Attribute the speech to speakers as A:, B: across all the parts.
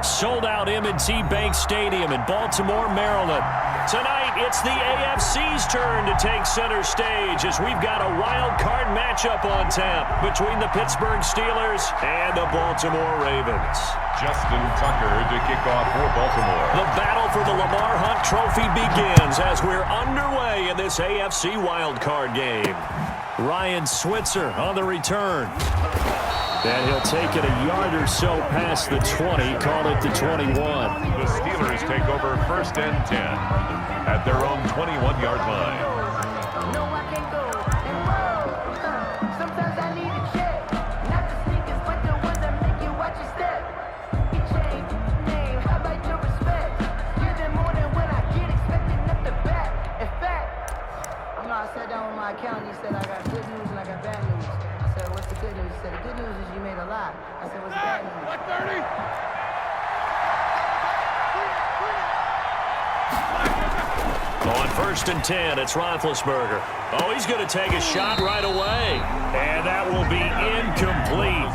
A: Sold out M&T Bank Stadium in Baltimore, Maryland. Tonight, it's the AFC's turn to take center stage as we've got a wild card matchup on tap between the Pittsburgh Steelers and the Baltimore Ravens.
B: Justin Tucker to kick off for Baltimore.
A: The battle for the Lamar Hunt Trophy begins as we're underway in this AFC wild card game. Ryan Switzer on the return. And he'll take it a yard or so past the 20, call it the 21.
B: The Steelers take over 1st and 10 at their own 21-yard line.
C: No, I can't go. Sometimes I need a check. Not the sneakers, but the ones that make you watch your step. You change name, how about your respect? Give them more than when I get expecting up the back. In fact, I sat down with my accountant. He said I got good news and I got bad news. I said, what's the good news? He said, the good news is you made a lot. I said, what's the bad news? 30.
A: On 1st and 10, it's Roethlisberger. Oh, he's going to take a shot right away. And that will be incomplete.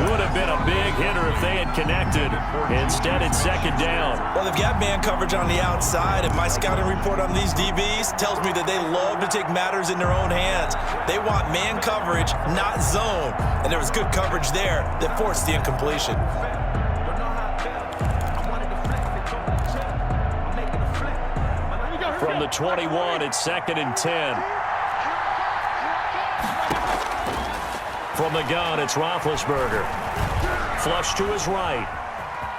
A: Would have been a big hitter if they had connected. Instead, it's 2nd down.
D: Well, they've got man coverage on the outside, and my scouting report on these DBs tells me that they love to take matters in their own hands. They want man coverage, not zone. And there was good coverage there that forced the incompletion.
A: From the 21, it's 2nd and 10. From the gun, it's Roethlisberger. Flush to his right.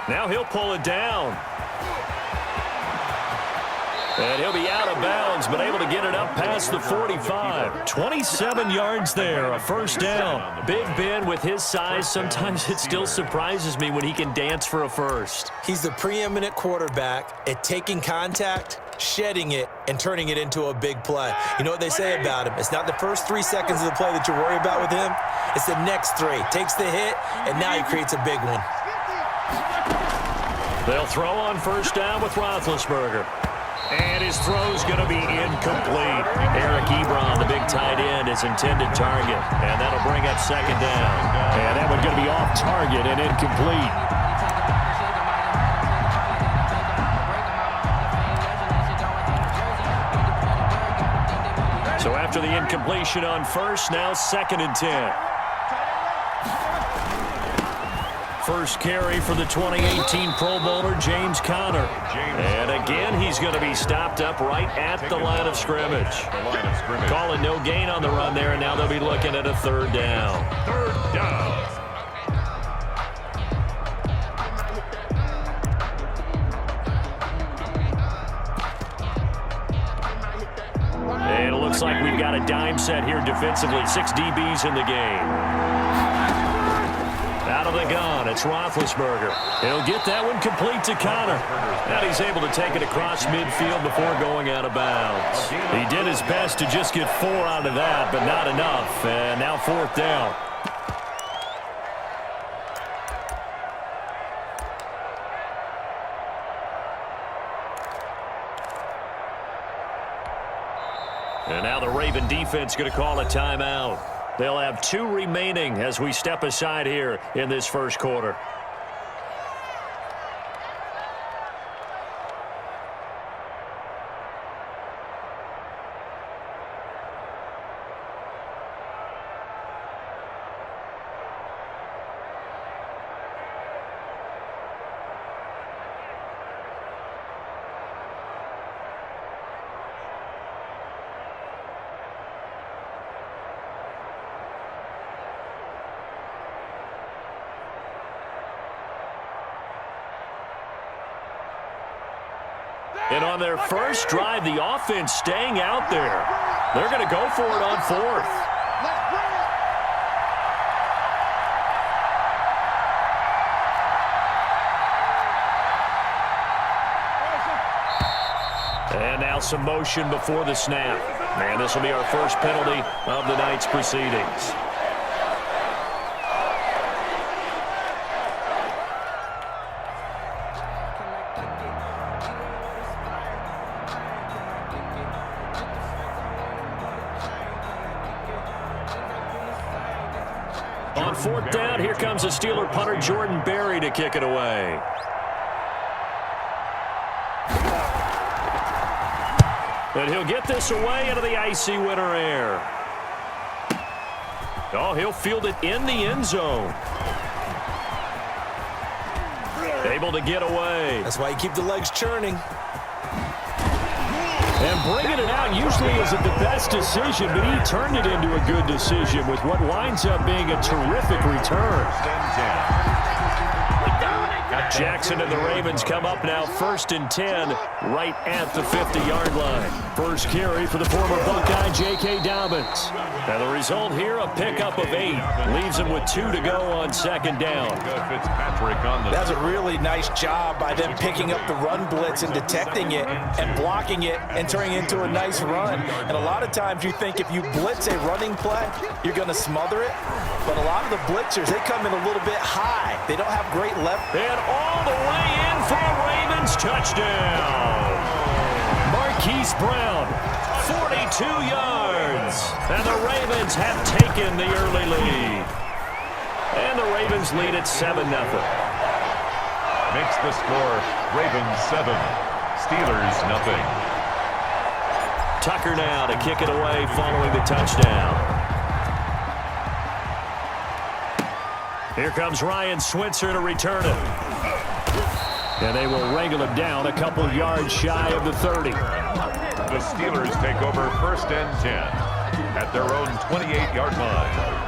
A: Now he'll pull it down. And he'll be out of bounds, but able to get it up past the 45. 27 yards there, a 1st down. Big Ben, with his size, sometimes it still surprises me when he can dance for a first.
D: He's the preeminent quarterback at taking contact, shedding it, and turning it into a big play. You know what they say about him? It's not the first 3 seconds of the play that you worry about with him. It's the next 3. Takes the hit, and now he creates a big one.
A: They'll throw on 1st down with Roethlisberger. And his throw's going to be incomplete. Eric Ebron, the big tight end, is intended target. And that'll bring up 2nd down. And that one's going to be off target and incomplete. So after the incompletion on 1st, now 2nd and 10. First carry for the 2018 Pro Bowler, James Conner. And again, he's going to be stopped up right at the line of scrimmage. Calling no gain on the run there, and now they'll be looking at a 3rd down.
B: 3rd down.
A: And it looks like we've got a dime set here defensively. 6 DBs in the game. Out of the gun, it's Roethlisberger. He'll get that one complete to Conner. Now he's able to take it across midfield before going out of bounds. He did his best to just get 4 out of that, but not enough. And now 4th down. And now the Raven defense going to call a timeout. They'll have 2 remaining as we step aside here in this 1st quarter. And on their first drive, the offense staying out there. They're going to go for it on 4th. And now some motion before the snap. And this will be our first penalty of the night's proceedings. On 4th down, here comes the Steeler punter Jordan Berry to kick it away. And he'll get this away into the icy winter air. Oh, he'll field it in the end zone. Able to get away.
D: That's why you keep the legs churning.
A: And bringing it out usually isn't the best decision, but he turned it into a good decision with what winds up being a terrific return. Jackson and the Ravens come up now 1st and 10 right at the 50-yard line. First carry for the former Buckeye, J.K. Dobbins. And the result here, a pickup of 8. Leaves him with 2 to go on 2nd down.
D: That's a really nice job by them picking up the run blitz and detecting it and blocking it and turning it into a nice run. And a lot of times you think if you blitz a running play, you're going to smother it. But a lot of the blitzers, they come in a little bit high. They don't have great leverage.
A: And all the way in for a Ravens touchdown. Marquise Brown, 42 yards. And the Ravens have taken the early lead. And the Ravens lead at 7-0.
B: Makes the score Ravens 7, Steelers 0.
A: Tucker now to kick it away following the touchdown. Here comes Ryan Switzer to return it. And they will wrangle him down a couple of yards shy of the 30.
B: The Steelers take over 1st and 10 at their own 28-yard line.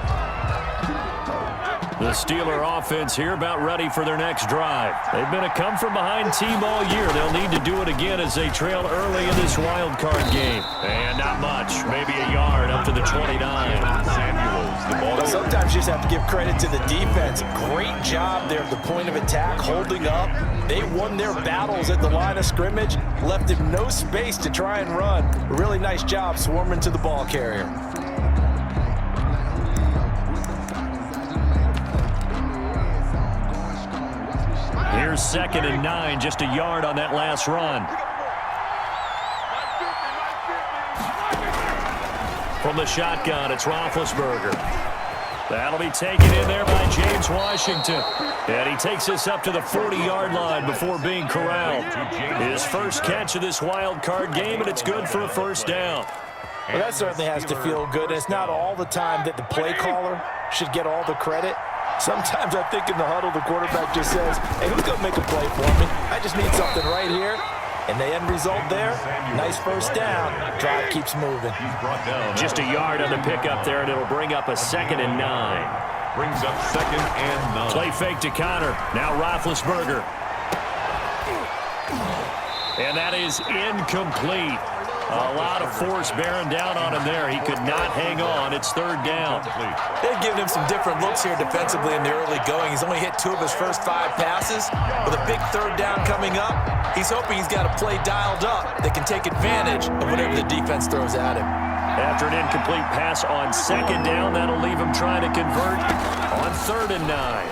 A: The Steeler offense here about ready for their next drive. They've been a come-from-behind team all year. They'll need to do it again as they trail early in this wild card game. And not much, maybe a yard up to the 29.
B: Samuels, the ball.
D: But sometimes you just have to give credit to the defense. Great job there at the point of attack, holding up. They won their battles at the line of scrimmage, left him no space to try and run. A really nice job swarming to the ball carrier.
A: Here's 2nd and 9, just a yard on that last run. From the shotgun, it's Roethlisberger. That'll be taken in there by James Washington. And he takes us up to the 40-yard line before being corralled. His first catch of this wild card game, and it's good for a 1st down.
D: Well, that certainly has to feel good. It's not all the time that the play caller should get all the credit. Sometimes I think in the huddle, the quarterback just says, hey, who's going to make a play for me? I just need something right here. And the end result there, nice 1st down. Drive keeps moving.
A: Just a yard on the pickup there, and it'll bring up a 2nd and 9.
B: Brings up 2nd and 9.
A: Play fake to Connor. Now Roethlisberger. And that is incomplete. A lot of force bearing down on him there. He could not hang on. It's 3rd down.
D: They've given him some different looks here defensively in the early going. He's only hit 2 of his first 5 passes. With a big 3rd down coming up, he's hoping he's got a play dialed up that can take advantage of whatever the defense throws at him.
A: After an incomplete pass on 2nd down, that'll leave him trying to convert on 3rd and 9.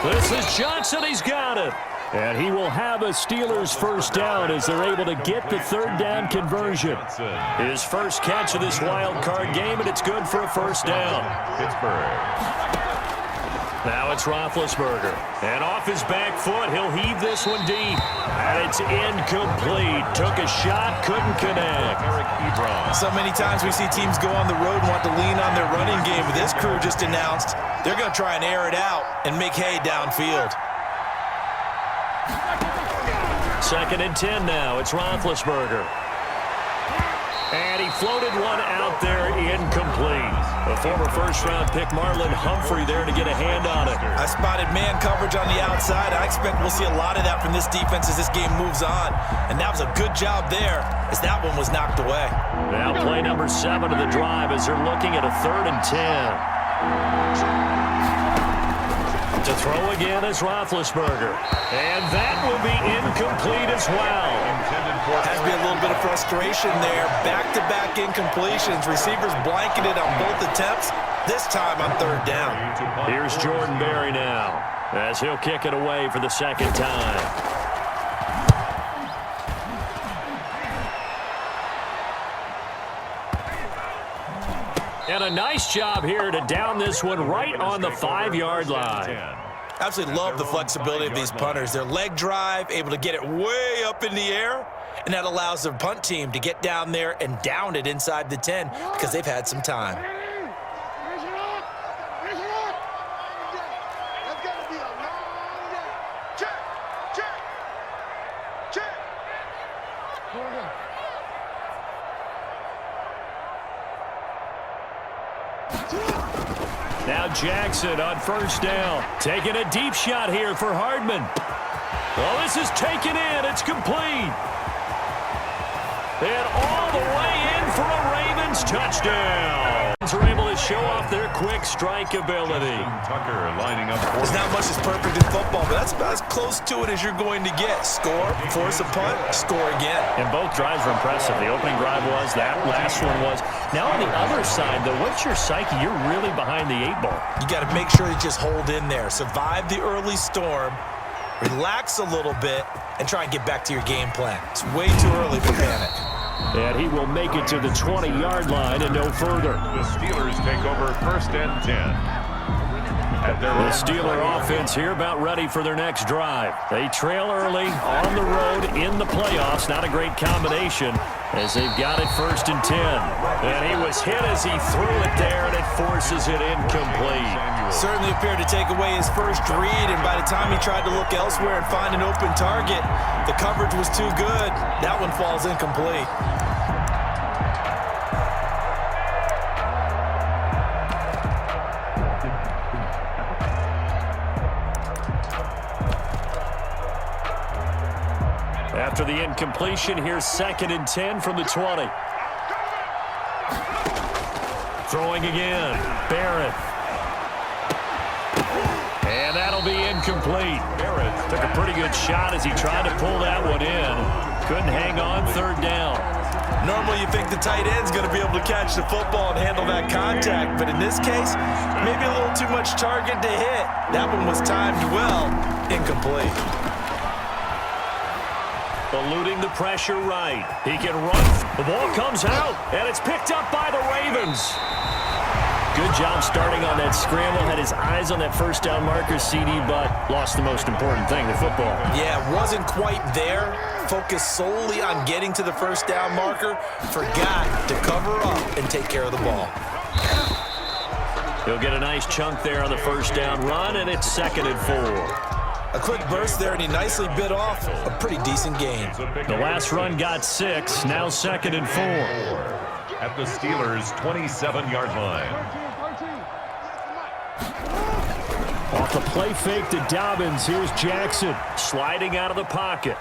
A: This is Johnson. He's got it. And he will have a Steelers 1st down as they're able to get the 3rd down conversion. His first catch of this wild card game, and it's good for a 1st down.
B: Pittsburgh.
A: Now it's Roethlisberger. And off his back foot, he'll heave this one deep. And it's incomplete. Took a shot, couldn't connect.
D: So many times we see teams go on the road and want to lean on their running game. But this crew just announced they're going to try and air it out and make hay downfield.
A: 2nd and 10 now. It's Roethlisberger. And he floated one out there incomplete. A former 1st-round pick, Marlon Humphrey, there to get a hand on it.
D: I spotted man coverage on the outside. I expect we'll see a lot of that from this defense as this game moves on. And that was a good job there as that one was knocked away.
A: Now play number 7 of the drive as they're looking at a 3rd and 10. To throw again is Roethlisberger. And that will be incomplete as well.
D: Has to be a little bit of frustration there. Back-to-back incompletions. Receivers blanketed on both attempts. This time on 3rd down.
A: Here's Jordan Berry now as he'll kick it away for the 2nd time. And a nice job here to down this one right on the 5-yard line.
D: Absolutely love the flexibility of these punters. Their leg drive, able to get it way up in the air, and that allows the punt team to get down there and down it inside the 10 because they've had some time.
A: Now Jackson on first down. Taking a deep shot here for Hardman. Well, this is taken in. It's complete. And all the way in for a Ravens touchdown. Are able to show off their quick strike ability.
B: Tucker lining up.
D: There's not much that's perfect in football, but that's about as close to it as you're going to get. Score, force a punt, score again.
A: And both drives were impressive. The opening drive was, that last one was. Now on the other side, though, what's your psyche? You're really behind the 8 ball.
D: You got to make sure you just hold in there. Survive the early storm, relax a little bit, and try and get back to your game plan. It's way too early for panic.
A: And he will make it to the 20-yard line and no further.
B: The Steelers take over first and 10.
A: The Steeler offense here about ready for their next drive. They trail early on the road in the playoffs. Not a great combination as they've got it first and 10. And he was hit as he threw it there, and it forces it incomplete.
D: Certainly appeared to take away his first read, and by the time he tried to look elsewhere and find an open target, the coverage was too good. That one falls incomplete.
A: After the incompletion, here's 2nd and 10 from the 20. Throwing again, Barrett. And that'll be incomplete. Barrett took a pretty good shot as he tried to pull that one in. Couldn't hang on, 3rd down.
D: Normally you think the tight end's going to be able to catch the football and handle that contact, but in this case, maybe a little too much target to hit. That one was timed well, incomplete.
A: Eluding the pressure right. He can run. The ball comes out, and it's picked up by the Ravens. Good job starting on that scramble. Had his eyes on that first down marker, CD, but lost the most important thing, the football.
D: Yeah, wasn't quite there. Focused solely on getting to the first down marker. Forgot to cover up and take care of the ball.
A: He'll get a nice chunk there on the first down run, and it's 2nd and 4.
D: A quick burst there, and he nicely bit off a pretty decent gain.
A: The last run got 6, now 2nd and 4.
B: At the Steelers' 27-yard line.
A: Off the play fake to Dobbins, here's Jackson sliding out of the pocket.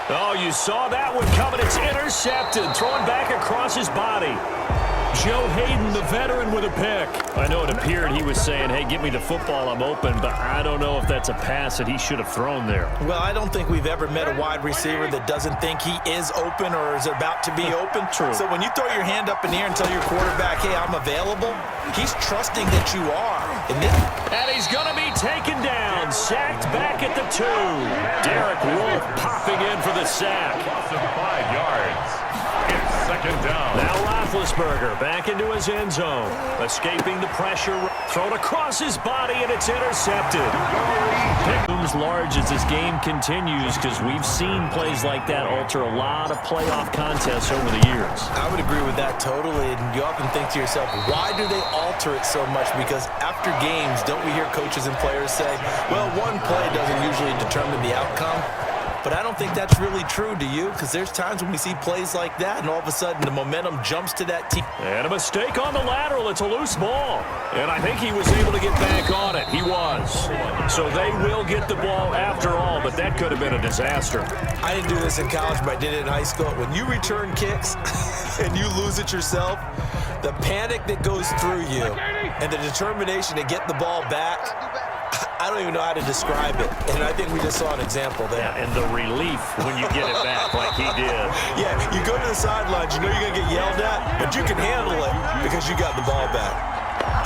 A: Oh, you saw that one coming. It's intercepted, throwing back across his body. Joe Hayden, the veteran, with a pick. I know it appeared he was saying, hey, give me the football, I'm open, but I don't know if that's a pass that he should have thrown there.
D: Well, I don't think we've ever met a wide receiver that doesn't think he is open or is about to be open.
A: True.
D: So when you throw your hand up in the air and tell your quarterback, hey, I'm available, he's trusting that you are.
A: And he's going to be taken down, sacked back at the 2. Derek Wolfe popping in for the sack.
B: Loss of 5 yards. It's 2nd down.
A: Now Roethlisberger back into his end zone. Escaping the pressure. Thrown across his body, and it's intercepted. Looms large as this game continues because we've seen plays like that alter a lot of playoff contests over the years.
D: I would agree with that totally, and you often think to yourself, why do they alter it so much? Because after games, don't we hear coaches and players say, well, one play doesn't usually determine the outcome? But I don't think that's really true, do you? Because there's times when we see plays like that, and all of a sudden the momentum jumps to that team.
A: And a mistake on the lateral. It's a loose ball. And I think he was able to get back on it. He was. So they will get the ball after all, but that could have been a disaster.
D: I didn't do this in college, but I did it in high school. When you return kicks and you lose it yourself, the panic that goes through you and the determination to get the ball back, I don't even know how to describe it. And I think we just saw an example there.
A: Yeah, and the relief when you get it back like he did.
D: Yeah, you go to the sidelines, you know you're going to get yelled at, but you can handle it because you got the ball back.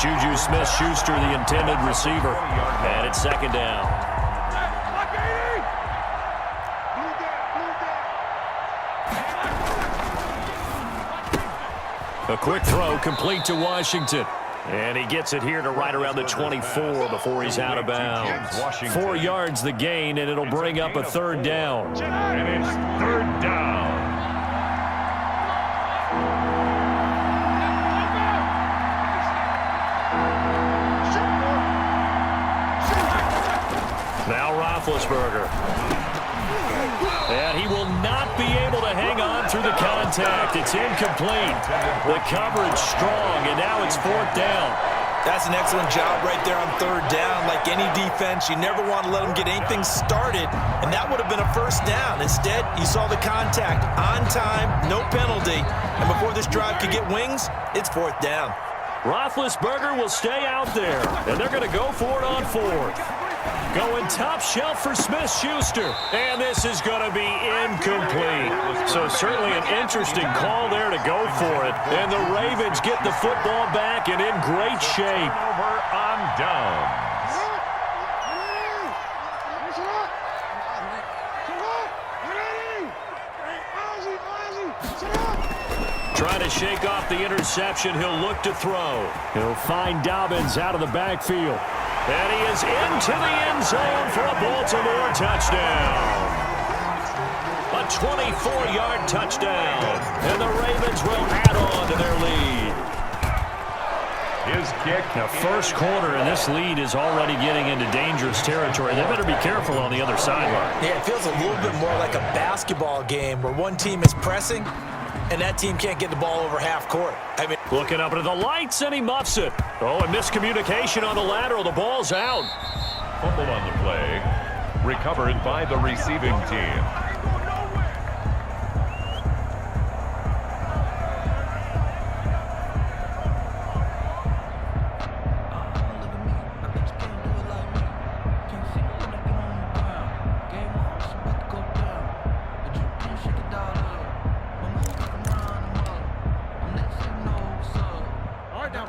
A: Juju Smith-Schuster, the intended receiver. And it's 2nd down. A quick throw complete to Washington. And he gets it here to right around the 24 before he's out of bounds. 4 yards the gain, and it'll bring up a third down.
B: And it's third down.
A: Now Roethlisberger. And he will not be able to hang on through the contact. It's incomplete. The coverage strong, and now it's fourth down.
D: That's an excellent job right there on third down. Like any defense, you never want to let them get anything started, and that would have been a first down. Instead, you saw the contact on time, no penalty, and before this drive could get wings, it's fourth down.
A: Roethlisberger will stay out there, and they're going to go for it on fourth. Going top shelf for Smith-Schuster. And this is going to be incomplete. So certainly an interesting call there to go for it. And the Ravens get the football back and in great shape.
B: Over on downs.
A: Trying to shake off the interception. He'll look to throw. He'll find Dobbins out of the backfield. And he is into the end zone for a Baltimore touchdown. A 24-yard touchdown. And the Ravens will add on to their lead.
B: His kick.
A: Now, first quarter, and this lead is already getting into dangerous territory. They better be careful on the other sideline.
D: Yeah, it feels a little bit more like a basketball game where one team is pressing and that team can't get the ball over half court. I mean,
A: looking up into the lights, and he muffs it. Oh, and miscommunication on the lateral. The ball's out.
B: Fumbled on the play. Recovered by the receiving team.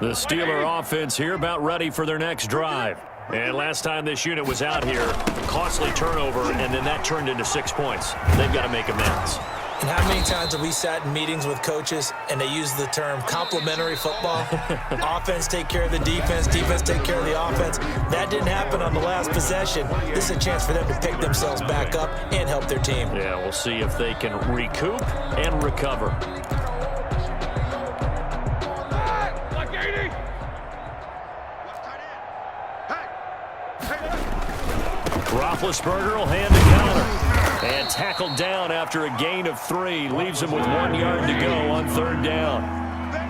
A: The Steeler offense here about ready for their next drive. And last time this unit was out here, costly turnover, and then that turned into 6 points. They've got to make amends.
D: And how many times have we sat in meetings with coaches and they use the term complementary football? Offense take care of the defense, defense take care of the offense. That didn't happen on the last possession. This is a chance for them to pick themselves back up and help their team.
A: Yeah, we'll see if they can recoup and recover. Roethlisberger will hand the counter. And tackled down after a gain of 3. Leaves him with 1 yard to go on third down.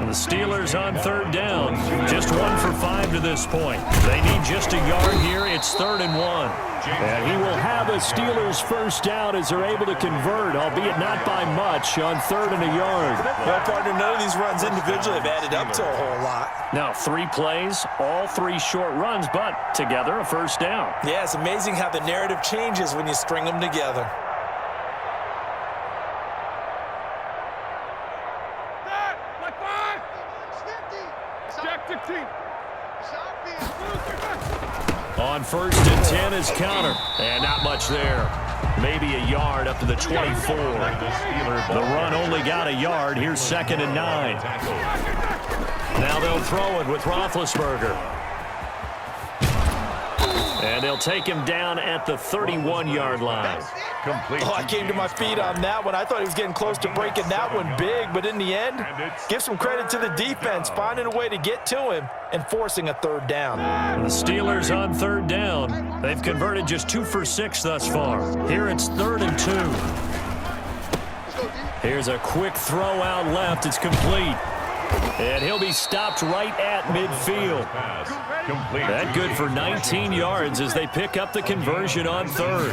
A: And the Steelers on third down. Just 1 for 5 to this point. They need just a yard here. It's 3rd and 1. And he will have a Steelers first down as they're able to convert, albeit not by much, on 3rd and a yard.
D: Well, partner, none of these runs individually have added up to a whole lot.
A: Now, 3 plays, all 3 short runs, but together a first down.
D: Yeah, it's amazing how the narrative changes when you string them together. On 1st and 10 is counter. And not much there. Maybe a yard up to the 24. The run only got a yard. Here's 2nd and 9. Now they'll throw it with Roethlisberger. And they'll take him down at the 31-yard line. Oh, I came to my feet on that one. I thought he was getting close to breaking that one big, but in the end, give some credit to the defense, finding a way to get to him and forcing a 3rd down.
A: The Steelers on 3rd down. They've converted just 2 for 6 thus far. Here it's 3rd and 2. Here's a quick throw out left. It's complete. And he'll be stopped right at midfield. That good for 19 yards as they pick up the conversion on 3rd.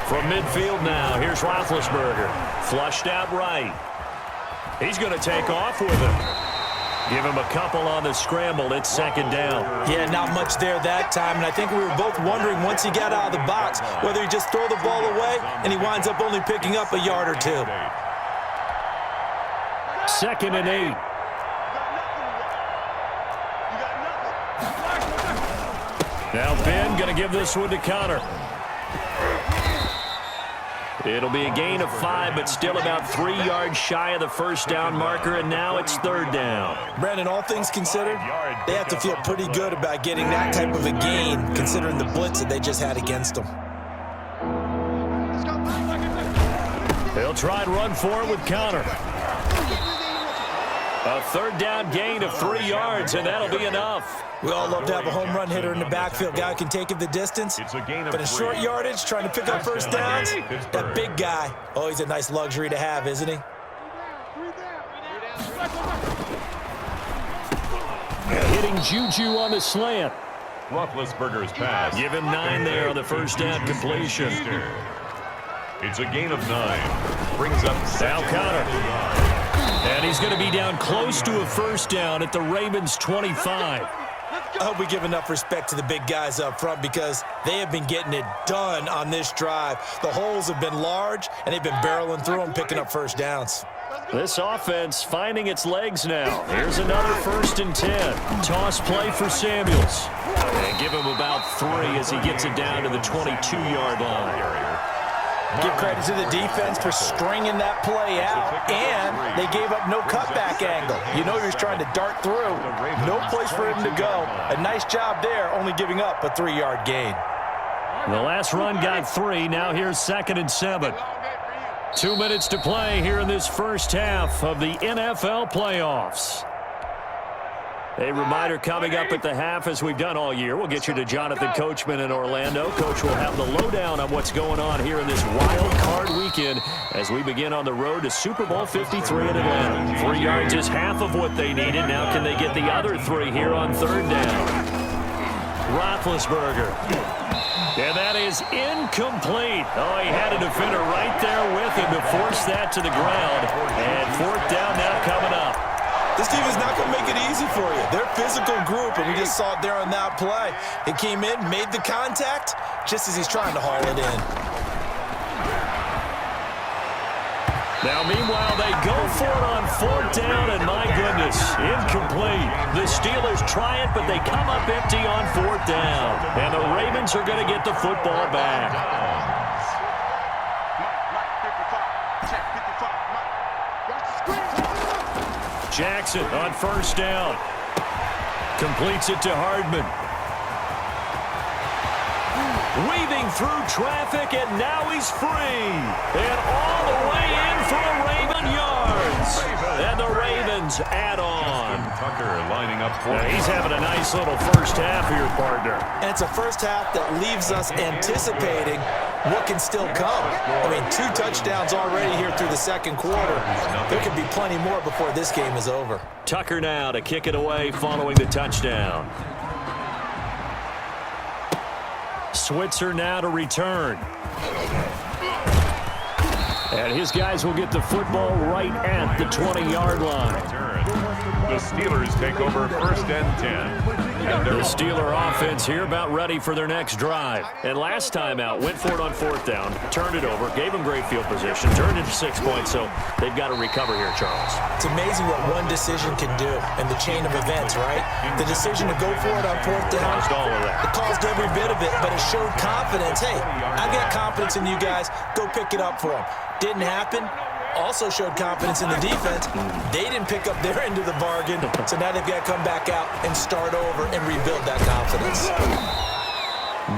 A: From midfield now, here's Roethlisberger. Flushed out right. He's going to take off with him. Give him a couple on the scramble. It's 2nd down.
D: Yeah, not much there that time, and I think we were both wondering once he got out of the box whether he just throw the ball away and he winds up only picking up a yard or 2.
A: 2nd and 8. Now Ben going to give this one to Connor. It'll be a gain of 5, but still about 3 yards shy of the first down marker, and now it's third down.
D: Brandon, all things considered, they have to feel pretty good about getting that type of a gain, considering the blitz that they just had against them.
A: They'll try and run for it with Connor. A third down gain of 3 yards, and that'll be enough.
D: We all love to have a home run hitter in the backfield. Guy who can take it the distance. But in short yardage, trying to pick up first downs, that big guy, oh, he's a nice luxury to have, isn't he?
A: Hitting Juju on the slant.
B: Roethlisberger's pass.
A: Give him 9 there on the first down completion.
B: It's a gain of 9. Brings up
A: Now Connor. And he's going to be down close to a first down at the Ravens 25.
D: I hope we give enough respect to the big guys up front because they have been getting it done on this drive. The holes have been large, and they've been barreling through them, picking up first downs.
A: This offense finding its legs now. Here's another 1st and 10. Toss play for Samuels. And give him about 3 as he gets it down to the 22-yard line.
D: Give credit to the defense for stringing that play out, and they gave up no cutback angle. You know he was trying to dart through. No place for him to go. A nice job there, only giving up a 3-yard gain.
A: The last run got 3. Now here's 2nd and 7. 2 minutes to play here in this first half of the NFL playoffs. A reminder coming up at the half, as we've done all year. We'll get you to Jonathan Coachman in Orlando. Coach will have the lowdown on what's going on here in this wild card weekend as we begin on the road to Super Bowl 53 in Atlanta. 3 yards is half of what they needed. Now can they get the other 3 here on third down? Roethlisberger. And that is incomplete. Oh, he had a defender right there with him to force that to the ground. And 4th down now coming up.
D: This team is not going to make it easy for you. They're a physical group, and we just saw it there on that play. It came in, made the contact, just as he's trying to haul it in.
A: Now, meanwhile, they go for it on 4th down, and my goodness, incomplete. The Steelers try it, but they come up empty on 4th down. And the Ravens are going to get the football back. Jackson on 1st down. Completes it to Hardman. Weaving through traffic, and now he's free. And all the way in for a Raven yards. And the Ravens add on.
B: Tucker lining up for
A: He's having a nice little first half here, partner.
D: And it's a first half that leaves us anticipating what can still come. I mean, 2 touchdowns already here through the second quarter. There could be plenty more before this game is over.
A: Tucker now to kick it away following the touchdown. Switzer now to return. And his guys will get the football right at the 20-yard line.
B: The Steelers take over 1st and 10.
A: The Steeler offense here about ready for their next drive. And last time out, went for it on 4th down, turned it over, gave them great field position, turned it to 6 points, so they've got to recover here, Charles.
D: It's amazing what one decision can do in the chain of events, right? The decision to go for it on 4th down.
A: Caused all of that.
D: It caused every bit of it, but it showed confidence. Hey, I've got confidence in you guys. Go pick it up for them. Didn't happen. Also showed confidence in the defense. They didn't pick up their end of the bargain, so now they've got to come back out and start over and rebuild that confidence.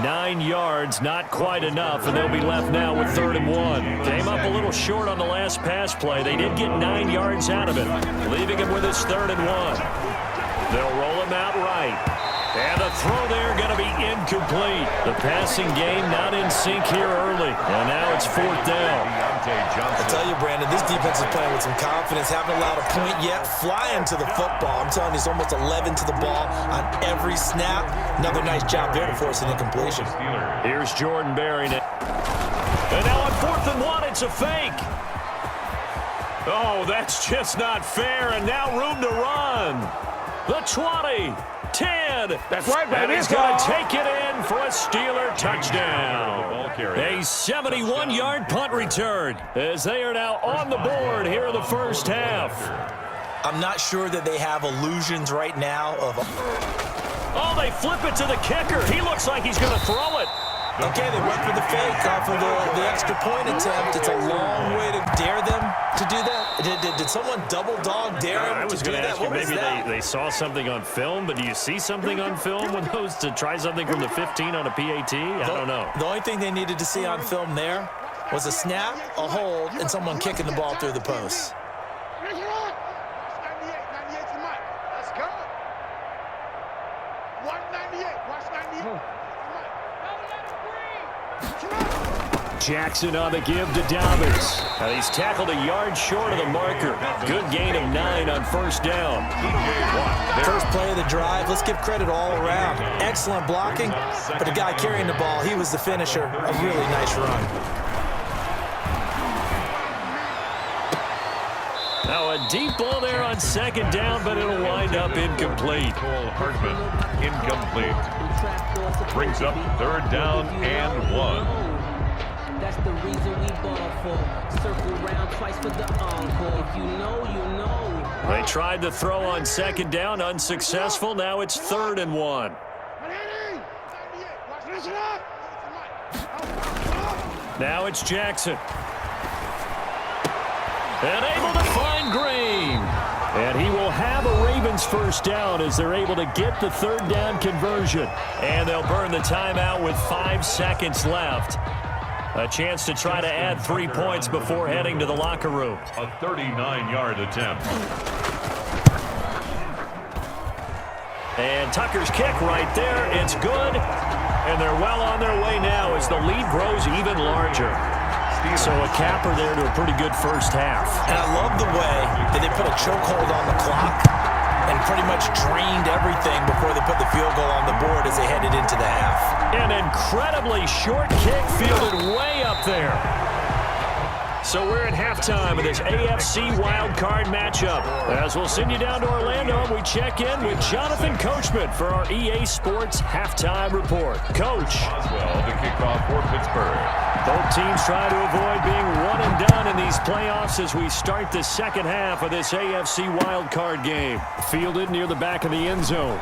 A: 9 yards, not quite enough, and they'll be left now with 3rd and 1. Came up a little short on the last pass play. They did get 9 yards out of it, leaving him with his 3rd and 1. They'll roll him out right. And the throw there going to be incomplete. The passing game not in sync here early. And now it's 4th down.
D: I tell you, Brandon, this defense is playing with some confidence. Haven't allowed a point yet. Flying to the football. I'm telling you, it's almost 11 to the ball on every snap. Another nice job there to force an incompletion.
A: Here's Jordan bearing it. And now on 4th and 1, it's a fake. Oh, that's just not fair. And now room to run. The 20. 10.
E: That's right, baby.
A: And he's going to take it in for a Steeler touchdown. A 71-yard punt return as they are now on the board here in the first half.
D: I'm not sure that they have illusions right now of...
A: Oh, they flip it to the kicker. He looks like he's going to throw it.
D: Okay, they went for the fake off of the extra point attempt. It's a long way to dare them to do that. Did someone double dog dare
A: I
D: him to
A: was
D: do
A: going to
D: that?
A: ask you,
D: What was
A: maybe
D: that?
A: they saw something on film, but do you see something on film with those to try something from the 15 on a PAT? I don't know.
D: The only thing they needed to see on film there was a snap, a hold, and someone kicking the ball through the post.
E: Let's go. 198. Watch 98.
A: Jackson on the give to Dobbins. Now he's tackled a yard short of the marker. Good gain of 9 on first down.
D: First play of the drive. Let's give credit all around. Excellent blocking, but the guy carrying the ball, he was the finisher. A really nice run.
A: Now a deep ball there on second down, but it'll wind up incomplete.
B: Cole Hardman, incomplete. Brings up third down and 1.
F: That's the reason we ball for. Circle round twice for the encore. If you know, you know.
A: They tried to throw on second down, unsuccessful. Now it's 3rd and 1. Now it's Jackson. And able to find Green. And he will have a Ravens first down as they're able to get the third down conversion. And they'll burn the timeout with 5 seconds left. A chance to try to add 3 points before heading to the locker room.
B: A 39-yard attempt.
A: And Tucker's kick right there. It's good. And they're well on their way now as the lead grows even larger. So a capper there to a pretty good first half.
D: And I love the way that they put a chokehold on the clock and pretty much drained everything before they put the field goal on the board as they headed into the half.
A: An incredibly short kick fielded way up there. So we're at halftime of this AFC Wildcard matchup. As we'll send you down to Orlando, we check in with Jonathan Coachman for our EA Sports Halftime Report. Coach.
B: Oswell to kick off for Pittsburgh.
A: Both teams trying to avoid being one and done in these playoffs as we start the second half of this AFC Wildcard game. Fielded near the back of the end zone.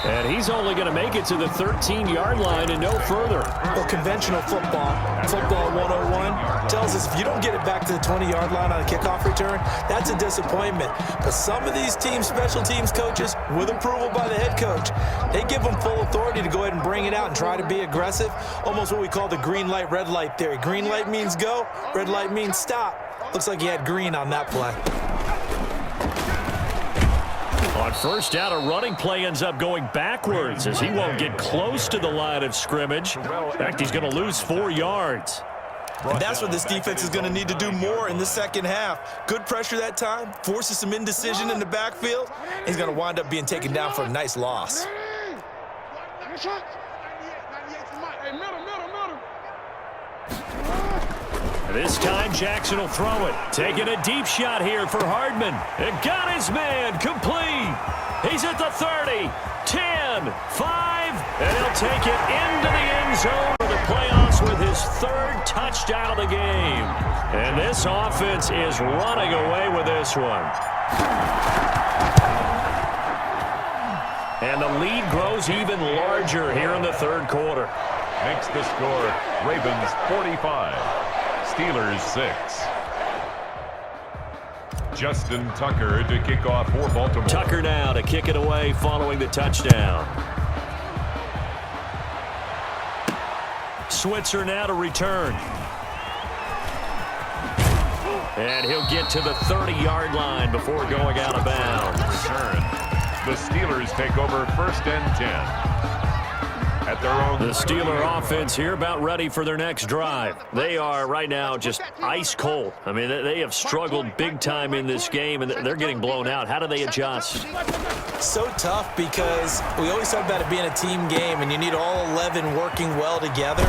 A: And he's only going to make it to the 13-yard line and no further.
D: Well, conventional football 101, tells us if you don't get it back to the 20-yard line on a kickoff return, that's a disappointment. But some of these teams, special teams coaches, with approval by the head coach, they give them full authority to go ahead and bring it out and try to be aggressive. Almost what we call the green light, red light theory. Green light means go, red light means stop. Looks like he had green on that play.
A: On first down, a running play ends up going backwards as he won't get close to the line of scrimmage. In fact, he's going to lose 4 yards.
D: And that's what this defense is going to need to do more in the second half. Good pressure that time, forces some indecision in the backfield. He's going to wind up being taken down for a nice loss.
A: This time, Jackson will throw it. Taking a deep shot here for Hardman. And got his man complete. He's at the 30, 10, 5, and he'll take it into the end zone for the playoffs with his 3rd touchdown of the game. And this offense is running away with this one. And the lead grows even larger here in the 3rd quarter.
B: Makes the score Ravens 45, Steelers 6. Justin Tucker to kick off for Baltimore.
A: Tucker now to kick it away following the touchdown. Switzer now to return. And he'll get to the 30-yard line before going out of bounds.
B: Return. The Steelers take over 1st and 10. At their own.
A: The Steeler offense here about ready for their next drive. They are right now just ice cold. I mean, they have struggled big time in this game, and they're getting blown out. How do they adjust?
D: So tough because we always talk about it being a team game, and you need all 11 working well together.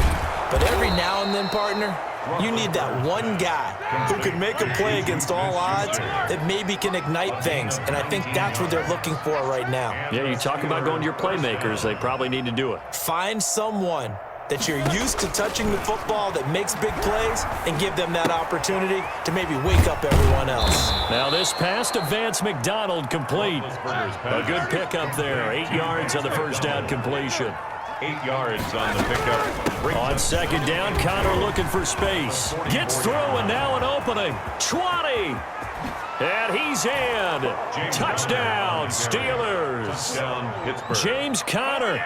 D: But every now and then, partner, you need that one guy who can make a play against all odds that maybe can ignite things. And I think that's what they're looking for right now.
A: Yeah, you talk about going to your playmakers. They probably need to do it.
D: Find someone that you're used to touching the football that makes big plays and give them that opportunity to maybe wake up everyone else.
A: Now this pass to Vance McDonald complete. A good pickup there. 8 yards on the first down completion.
B: 8 yards on the pickup.
A: On second down, Connor looking for space. Gets through, and now an opening. 20. And he's in. Touchdown, Steelers.
B: Touchdown, Pittsburgh.
A: James Conner,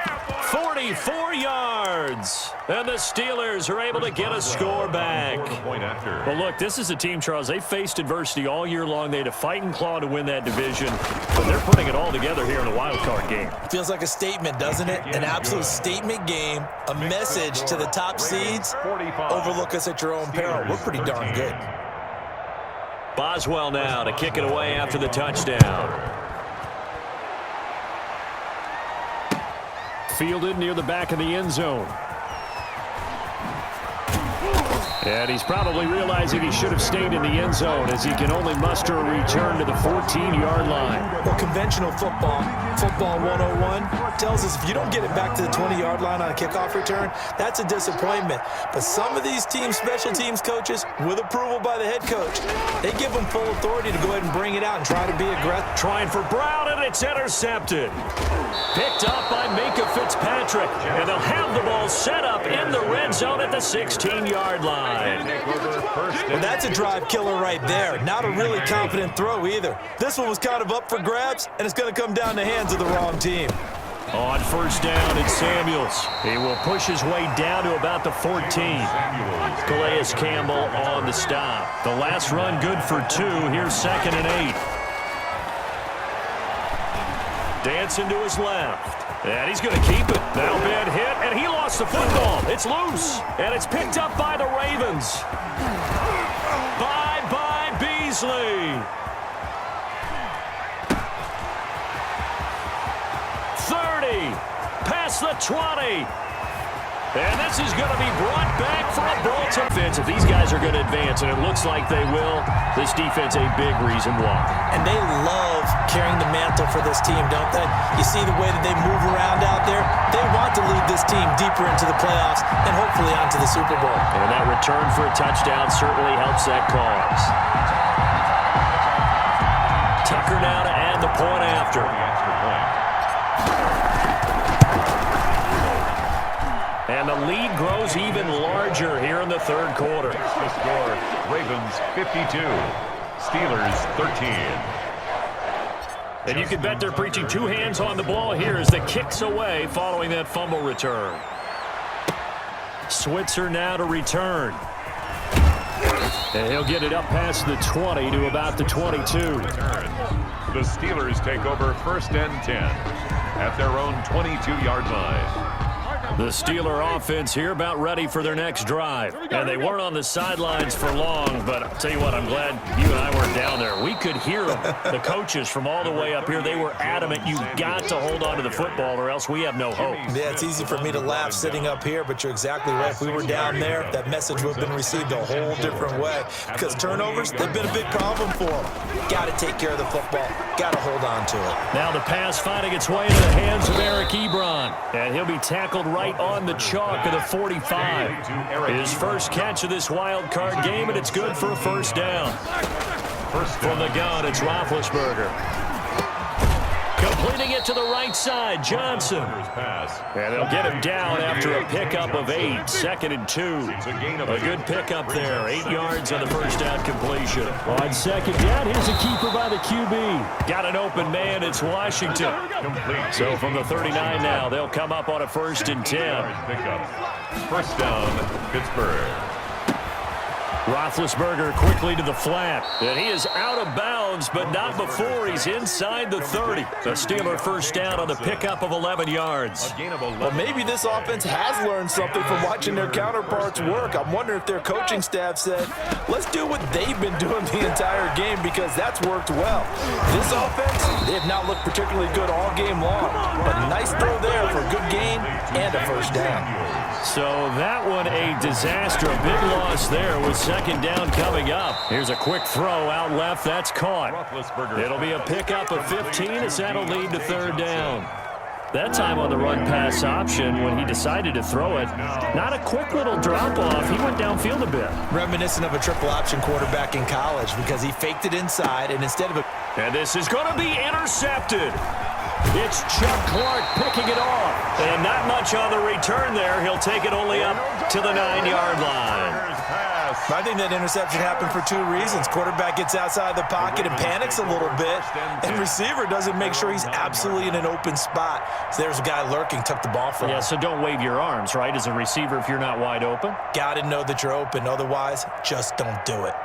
A: 44 yards. And the Steelers are able to get a score back. Well, look, this is a team, Charles, they faced adversity all year long. They had to fight and claw to win that division, but they're putting it all together here in the wild card game.
D: Feels like a statement, doesn't it? An absolute statement game, a message to the top seeds. Overlook us at your own peril. We're pretty darn good.
A: Boswell now to kick it away after the touchdown. Fielded near the back of the end zone. And he's probably realizing he should have stayed in the end zone as he can only muster a return to the 14-yard line.
D: Well, conventional football 101, tells us if you don't get it back to the 20-yard line on a kickoff return, that's a disappointment. But some of these teams, special teams coaches, with approval by the head coach, they give them full authority to go ahead and bring it out and try to be aggressive.
A: Trying for Brown, and it's intercepted. Picked up by Minka Fitzpatrick, and they'll have the ball set up in the red zone at the 16-yard line.
D: Well, that's a drive killer right there. Not a really confident throw either. This one was kind of up for grabs, and it's going to come down the hands of the wrong team.
A: On first down, it's Samuels. He will push his way down to about the 14. Calais Campbell on the stop. The last run good for 2. Here's 2nd and 8. Dancing to his left. And he's going to keep it. Now bad hit, and he lost the football. It's loose, and it's picked up by the Ravens. Bye-bye, Beasley. 30, past the 20. And this is going to be brought back for a Baltimore defense. If these guys are going to advance, and it looks like they will, this defense a big reason why.
D: And they love carrying the mantle for this team, don't they? You see the way that they move around out there? They want to lead this team deeper into the playoffs and hopefully onto the Super Bowl.
A: And that return for a touchdown certainly helps that cause. Tucker now to add the point after. And the lead grows even larger here in the third quarter.
B: The score, Ravens 52, Steelers 13.
A: And you can bet they're preaching 2 hands on the ball here as the kick's away following that fumble return. Switzer now to return. And he'll get it up past the 20 to about the 22.
B: The Steelers take over 1st and 10 at their own 22-yard line.
A: The Steeler offense here about ready for their next drive. And they weren't on the sidelines for long, but I'll tell you what, I'm glad you and I weren't down there. We could hear them, the coaches from all the way up here. They were adamant, you got to hold on to the football or else we have no hope.
D: Yeah, it's easy for me to laugh sitting up here, but you're exactly right. If we were down there, that message would have been received a whole different way. Because turnovers, they've been a big problem for them. Got to take care of the football. Got to hold on to it.
A: Now the pass finding its way into the hands of Eric Ebron. And he'll be tackled right on the chalk of the 45. His first catch of this wild card game, and it's good for a first down. From the gun, it's Roethlisberger. Completing it to the right side, Johnson. And they'll get him down after a pickup of 8. 2nd and 2. A good pickup there. 8 yards on the first down completion. On second down, here's a keeper by the QB. Got an open man, it's Washington. So from the 39 now, they'll come up on a 1st and 10.
B: First down, Pittsburgh.
A: Roethlisberger quickly to the flat. And he is out of bounds, but not before he's inside the 30. The Steeler first down on the pickup of 11 yards.
D: Well, maybe this offense has learned something from watching their counterparts work. I'm wondering if their coaching staff said, let's do what they've been doing the entire game because that's worked well. This offense, they have not looked particularly good all game long. But a nice throw there for a good gain and a first down.
A: So that one a disaster. A big loss there with second down coming up. Here's a quick throw out left. That's caught. It'll be a pickup of 15 as that'll lead to third down. That time on the run-pass option when he decided to throw it. Not a quick little drop-off. He went downfield a bit.
D: Reminiscent of a triple option quarterback in college because he faked it inside and instead of a...
A: And this is going to be intercepted. It's Chuck Clark picking it off. And not much on the return there. He'll take it only up to the 9-yard line.
D: I think that interception happened for two reasons. Quarterback gets outside the pocket and panics a little bit, and receiver doesn't make sure he's absolutely in an open spot. So there's a guy lurking, took the ball from him.
A: Yeah, so don't wave your arms, right, as a receiver if you're not wide open.
D: Got to know that you're open. Otherwise, just don't do it.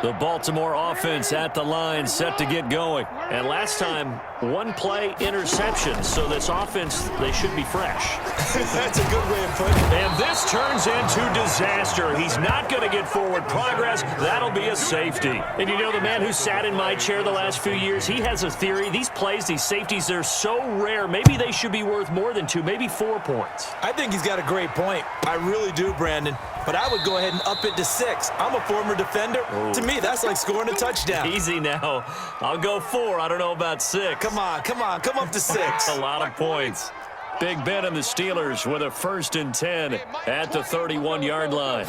A: The Baltimore offense at the line, set to get going. And last time, one play interception. So this offense, they should be fresh.
D: That's a good way of putting it.
A: And this turns into disaster. He's not going to get forward progress. That'll be a safety. And you know, the man who sat in my chair the last few years, he has a theory. These plays, these safeties, they're so rare. Maybe they should be worth more than 2, maybe 4 points.
D: I think he's got a great point. I really do, Brandon. But I would go ahead and up it to 6. I'm a former defender. To me, that's like scoring a touchdown.
A: Easy now. I'll go 4. I don't know about 6.
D: Come on. Come up to 6.
A: A lot of points. Big Ben and the Steelers with a 1st and 10 at the 31-yard line.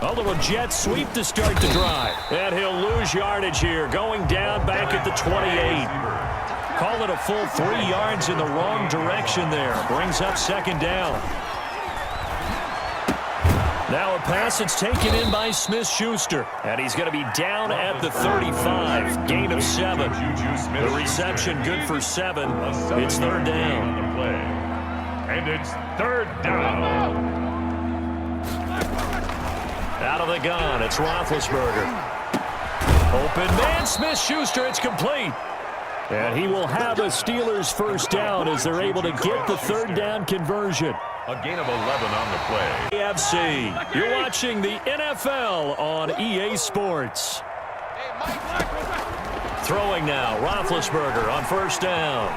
A: A little jet sweep to start the drive. And he'll lose yardage here, going down back at the 28. Call it a full 3 yards in the wrong direction there. Brings up 2nd down. Now a pass that's taken in by Smith-Schuster. And he's going to be down at the 35. Gain of 7. The reception good for 7. It's 3rd down.
B: And it's 3rd down.
A: Out of the gun, it's Roethlisberger. Open man, Smith-Schuster, it's complete. And he will have a Steelers 1st down as they're able to get the 3rd down conversion.
B: A gain of 11 on the play.
A: AFC, you're watching the NFL on EA Sports. Throwing now, Roethlisberger on 1st down.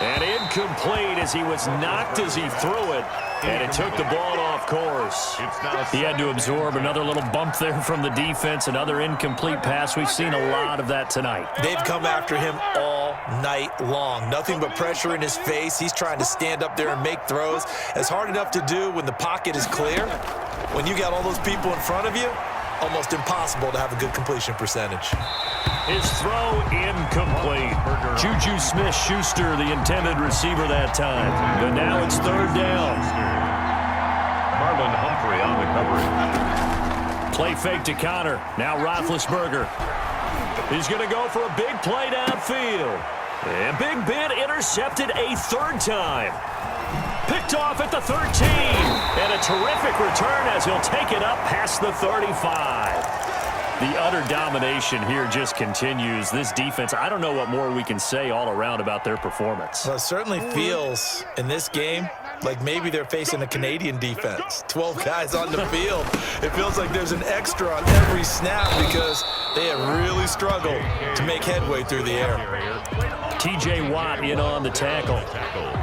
A: And incomplete as he was knocked as he threw it. And it took the ball off course. He had to absorb another little bump there from the defense, another incomplete pass. We've seen a lot of that tonight.
D: They've come after him all night long. Nothing but pressure in his face. He's trying to stand up there and make throws. It's hard enough to do when the pocket is clear. When you got all those people in front of you, almost impossible to have a good completion percentage.
A: His throw incomplete. Juju Smith-Schuster, the intended receiver that time. But now it's 3rd down.
B: Marlon Humphrey on the coverage.
A: Play fake to Connor. Now Roethlisberger. He's going to go for a big play downfield. And Big Ben intercepted a 3rd time. Picked off at the 13. And a terrific return as he'll take it up past the 35. The utter domination here just continues. This defense, I don't know what more we can say all around about their performance.
D: Well, it certainly feels in this game like maybe they're facing a Canadian defense. 12 guys on the field. It feels like there's an extra on every snap because they have really struggled to make headway through the air.
A: T.J. Watt in on the tackle.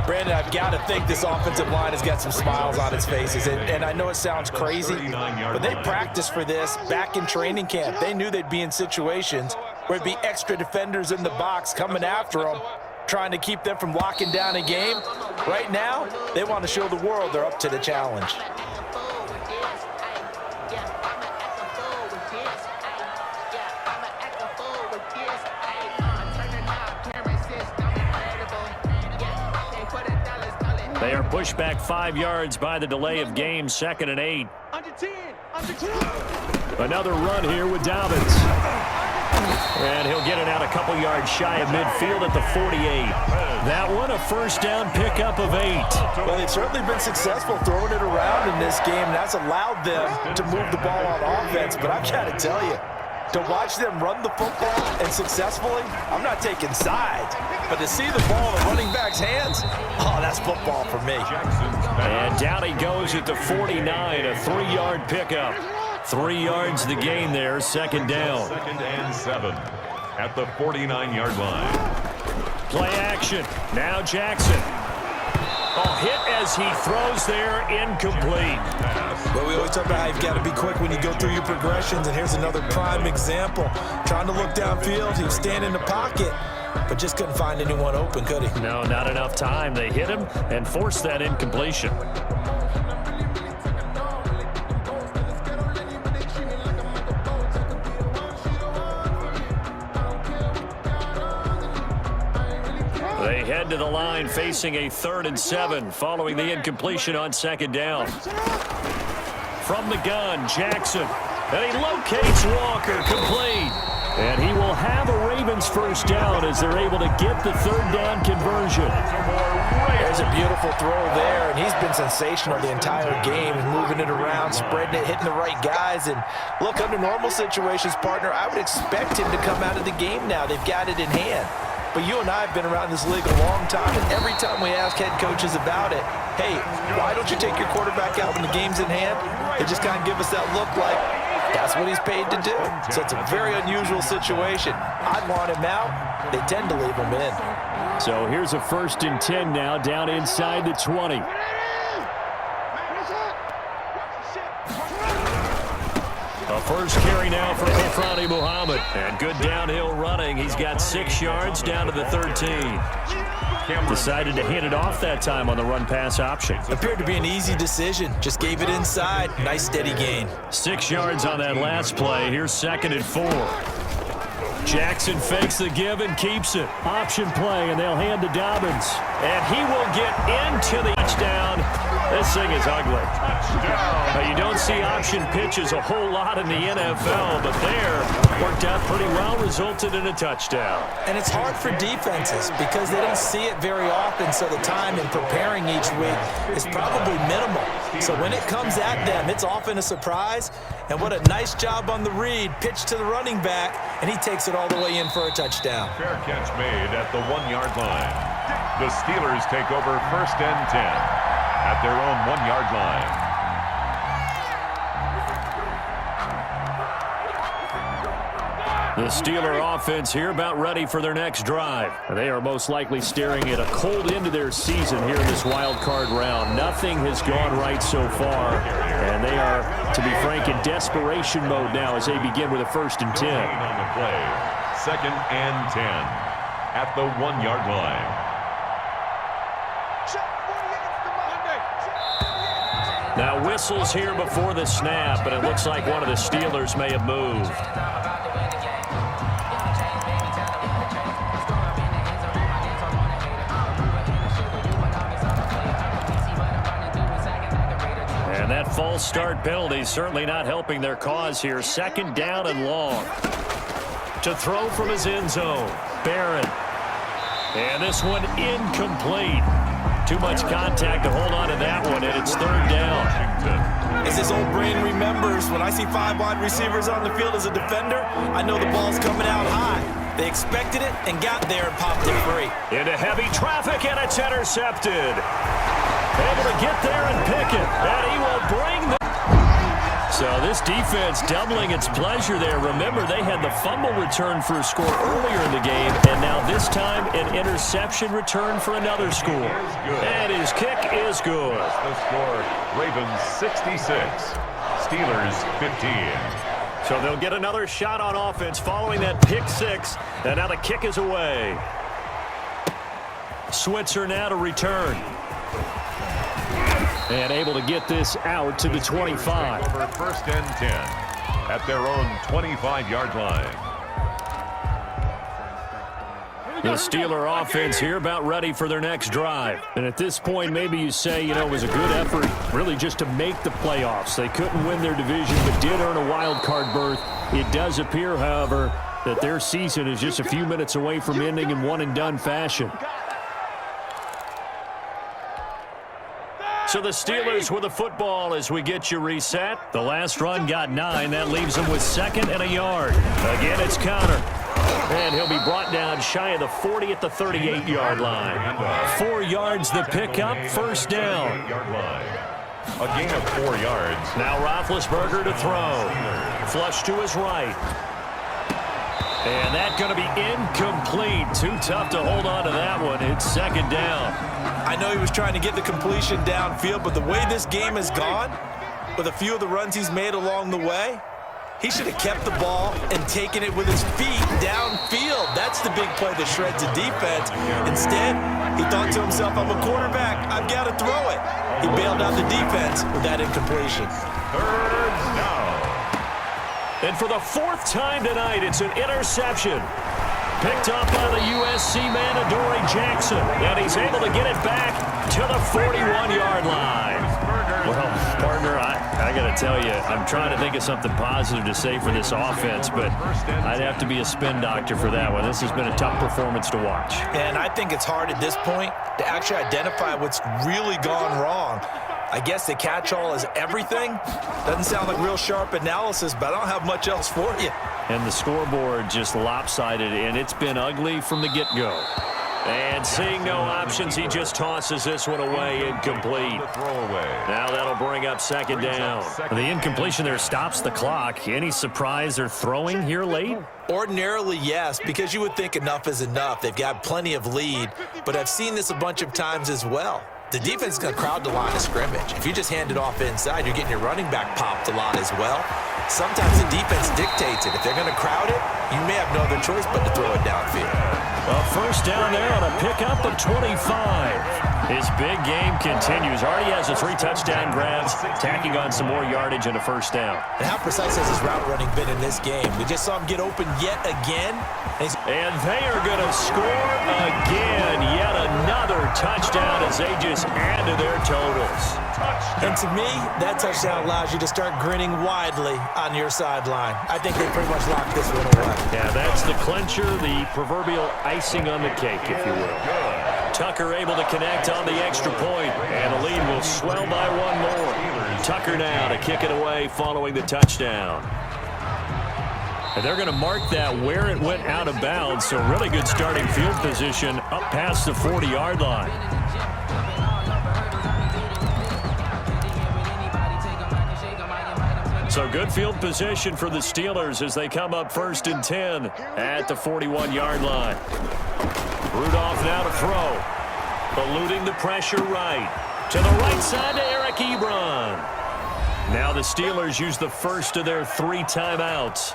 D: Brandon, I've got to think this offensive line has got some smiles on its faces. And I know it sounds crazy, but they practiced for this back in training camp. They knew they'd be in situations where it'd be extra defenders in the box coming after them, trying to keep them from locking down a game. Right now, they want to show the world they're up to the challenge.
A: They are pushed back 5 yards by the delay of game, 2nd and 8.
E: Under 10. Under 10.
A: Another run here with Dobbins. And he'll get it out a couple yards shy of midfield at the 48. That one a 1st down pickup of 8.
D: Well, they've certainly been successful throwing it around in this game, and that's allowed them to move the ball on offense. But I've got to tell you, to watch them run the football and successfully, I'm not taking sides, but to see the ball in the running back's hands, oh, that's football for me.
A: And down he goes at the 49, a 3-yard pickup. 3 yards the gain there, 2nd down.
B: 2nd and 7 at the 49-yard line.
A: Play action. Now Jackson. Oh, hit as he throws there, incomplete.
D: Well, we always talk about how you've got to be quick when you go through your progressions, and here's another prime example. Trying to look downfield, he was standing in the pocket, but just couldn't find anyone open, could he?
A: No, not enough time. They hit him and forced that incompletion. They head to the line facing a 3rd and 7 following the incompletion on 2nd down. From the gun, Jackson. And he locates Walker, complete. And he will have a Ravens 1st down as they're able to get the 3rd down conversion.
D: There's a beautiful throw there, and he's been sensational the entire game, moving it around, spreading it, hitting the right guys. And look, under normal situations, partner, I would expect him to come out of the game now. They've got it in hand. But you and I have been around this league a long time, and every time we ask head coaches about it, hey, why don't you take your quarterback out when the game's in hand? They just kind of give us that look like, that's what he's paid to do. So it's a very unusual situation. I'd want him out. They tend to leave him in.
A: So here's a 1st and 10 now, down inside the 20. A first carry now for Kofrani Muhammad. And good downhill running. He's got 6 yards down to the 13. Decided to hand it off that time on the run-pass option.
D: Appeared to be an easy decision. Just gave it inside. Nice steady gain.
A: 6 yards on that last play. Here's 2nd and 4. Jackson fakes the give and keeps it. Option play, and they'll hand to Dobbins. And he will get into the touchdown. This thing is ugly. Now, you don't see option pitches a whole lot in the NFL, but there worked out pretty well, resulted in a touchdown.
D: And it's hard for defenses because they don't see it very often, so the time in preparing each week is probably minimal. So when it comes at them, it's often a surprise. And what a nice job on the read. Pitch to the running back, and he takes it all the way in for a touchdown.
B: Fair catch made at the 1-yard line. The Steelers take over 1st and 10 at their own 1-yard line.
A: The Steeler offense here about ready for their next drive. They are most likely staring at a cold end of their season here in this wild card round. Nothing has gone right so far, and they are, to be frank, in desperation mode now as they begin with a 1st and 10.
B: On the play, 2nd and 10 at the 1-yard line.
A: Now whistles here before the snap, and it looks like one of the Steelers may have moved. And that false start penalty certainly not helping their cause here. 2nd down and long. To throw from his end zone, Barron. And this one incomplete. Too much contact to hold on to that one, and it's 3rd down.
D: As his old brain remembers, when I see 5 wide receivers on the field as a defender, I know the ball's coming out high. They expected it and got there and popped it free.
A: Into heavy traffic, and it's intercepted. Able to get there and pick it, and he will bring the... So this defense doubling its pleasure there. Remember, they had the fumble return for a score earlier in the game, and now this time an interception return for another score. And his kick is good.
B: The score, Ravens 66, Steelers 15.
A: So they'll get another shot on offense following that pick 6, and now the kick is away. Switzer now to return. And able to get this out to the 25.
B: Over 1st and 10 at their own 25-yard line.
A: The Steeler offense here about ready for their next drive. And at this point, maybe you say, you know, it was a good effort really just to make the playoffs. They couldn't win their division but did earn a wild card berth. It does appear, however, that their season is just a few minutes away from ending in one-and-done fashion. So the Steelers with the football as we get you reset. The last run got 9. That leaves them with 2nd and a yard. Again, it's Connor. And he'll be brought down shy of the 40 at the 38-yard line. 4 yards the pickup, 1st down.
B: A gain of 4 yards.
A: Now Roethlisberger to throw. Flush to his right. And that's going to be incomplete. Too tough to hold on to that one. It's 2nd down.
D: I know he was trying to get the completion downfield, but the way this game has gone, with a few of the runs he's made along the way, he should have kept the ball and taken it with his feet downfield. That's the big play that shreds the defense. Instead, he thought to himself, I'm a quarterback. I've got to throw it. He bailed out the defense with that incompletion.
B: 3rd down.
A: And for the 4th time tonight, it's an interception. Picked up by the USC man, Adoree Jackson. And he's able to get it back to the 41-yard line. Well, partner, I got to tell you, I'm trying to think of something positive to say for this offense, but I'd have to be a spin doctor for that one. This has been a tough performance to watch.
D: And I think it's hard at this point to actually identify what's really gone wrong. I guess the catch-all is everything. Doesn't sound like real sharp analysis, but I don't have much else for you.
A: And the scoreboard just lopsided, and it's been ugly from the get-go. And seeing no options, he just tosses this one away, incomplete. Now that'll bring up second down. The incompletion there stops the clock. Any surprise they're throwing here late?
D: Ordinarily, yes, because you would think enough is enough. They've got plenty of lead, but I've seen this a bunch of times as well. The defense is going to crowd the line of scrimmage. If you just hand it off inside, you're getting your running back popped a lot as well. Sometimes the defense dictates it. If they're going to crowd it, you may have no other choice but to throw it downfield.
A: Well, first down there on a pickup of 25. His big game continues. Already has the 3 touchdown grabs, tacking on some more yardage and a first down.
D: And how precise has his route running been in this game? We just saw him get open yet again.
A: And they are going to score again. Yet another touchdown as they just add to their totals.
D: And to me, that touchdown allows you to start grinning widely on your sideline. I think they pretty much locked this one away.
A: Yeah, that's the clincher, the proverbial icing on the cake, if you will. Tucker able to connect on the extra point, and the lead will swell by one more. Tucker now to kick it away following the touchdown. And they're going to mark that where it went out of bounds, so really good starting field position up past the 40-yard line. So good field position for the Steelers as they come up 1st and 10 at the 41-yard line. Rudolph now to throw. Eluding the pressure right. To the right side to Eric Ebron. Now the Steelers use the first of their 3 timeouts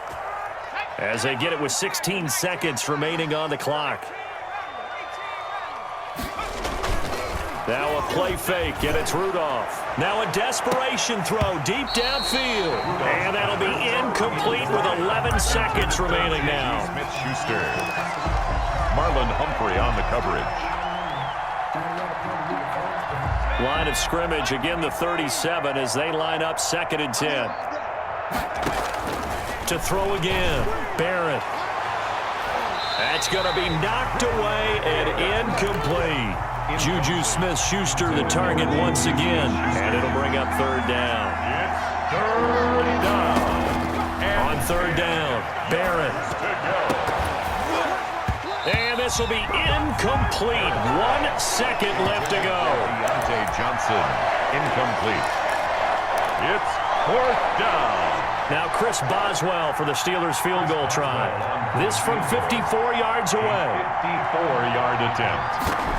A: as they get it with 16 seconds remaining on the clock. Now a play fake, and it's Rudolph. Now a desperation throw deep downfield. And that'll be incomplete with 11 seconds remaining now.
B: Smith-Schuster. Marlon Humphrey on the coverage.
A: Line of scrimmage, again the 37 as they line up 2nd and 10. To throw again, Barrett. That's going to be knocked away and incomplete. Juju Smith-Schuster the target once again, and it'll bring up 3rd down.
B: It's 3rd down.
A: On 3rd down, Barrett. And this will be incomplete. 1 second left to go.
B: Deontay Johnson, incomplete. It's 4th down.
A: Now Chris Boswell for the Steelers field goal try. This from 54 yards away.
B: 54-yard attempt.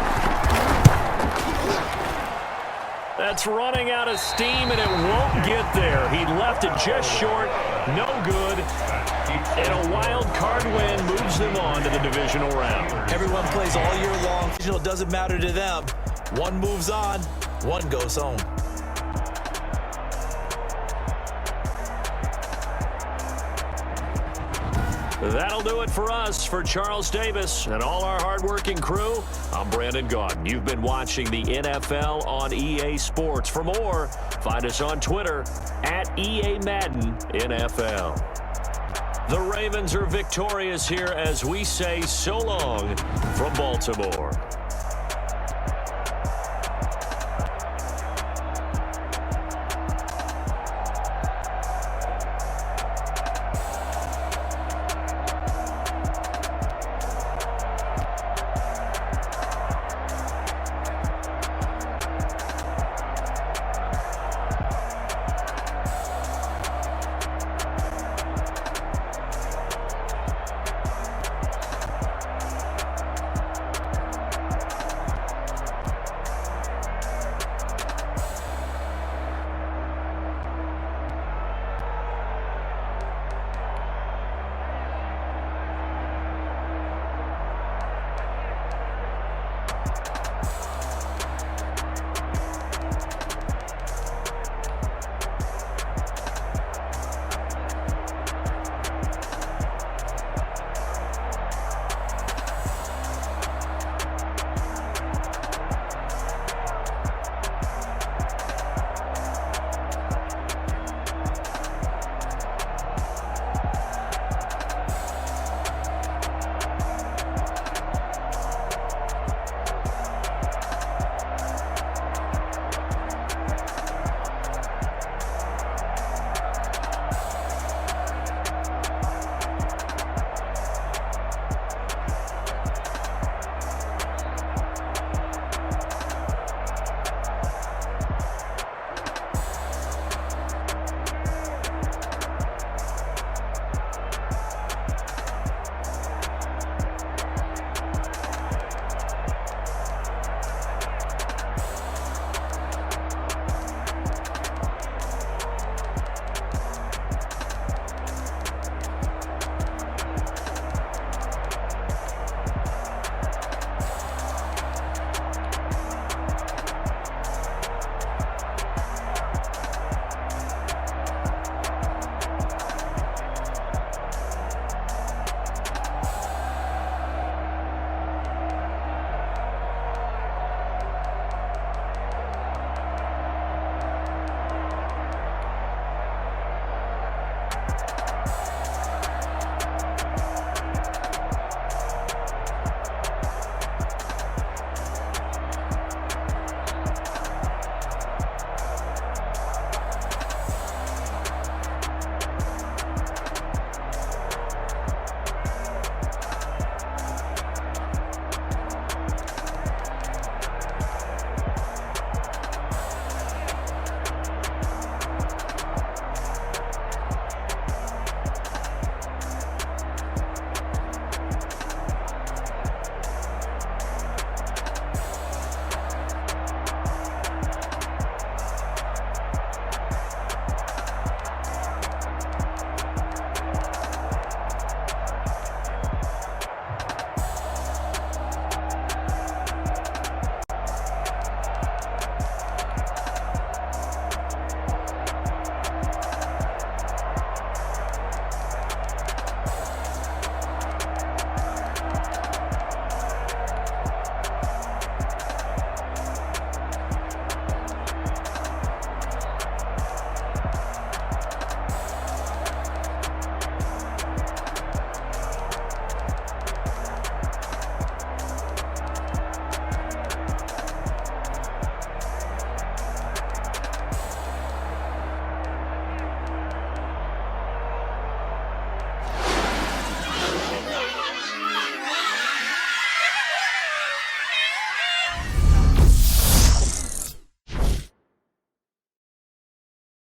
A: That's running out of steam, and it won't get there. He left it just short. No good. And a wild card win moves them on to the divisional round.
D: Everyone plays all year long. It doesn't matter to them. One moves on, one goes home.
A: That'll do it for us. For Charles Davis and all our hardworking crew, I'm Brandon Gaudin. You've been watching the NFL on EA Sports. For more, find us on Twitter at EA Madden NFL. The Ravens are victorious here as we say so long from Baltimore.